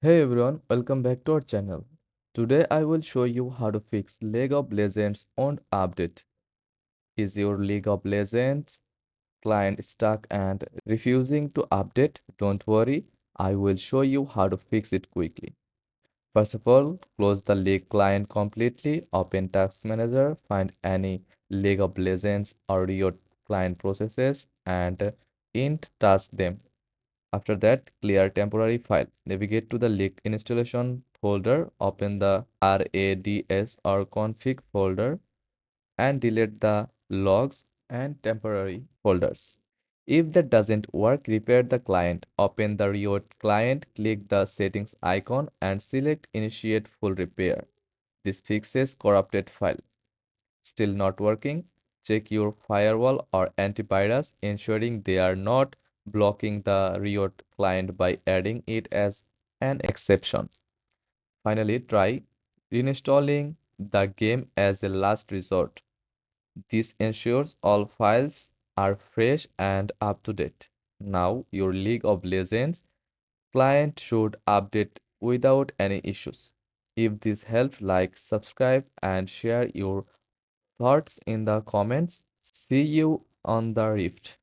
Hey everyone, welcome back to our channel. Today I will show you how to fix League of Legends on update. Is your League of Legends client stuck and refusing to update? Don't worry, I will show you how to fix it quickly. First of all, close the League client completely, open Task Manager, find any League of Legends or your client processes and int task them. After that, clear temporary file. Navigate to the leaked installation folder, open the RADS or config folder, and delete the logs and temporary folders. If that doesn't work, repair the client. Open the Riot client, click the settings icon, and select Initiate Full Repair. This fixes corrupted file. Still not working? Check your firewall or antivirus, ensuring they are not blocking the Riot client by adding it as an exception. Finally, try reinstalling the game as a last resort. This ensures all files are fresh and up to date. Now, your League of Legends client should update without any issues. If this helped, like, subscribe, and share your thoughts in the comments. See you on the Rift.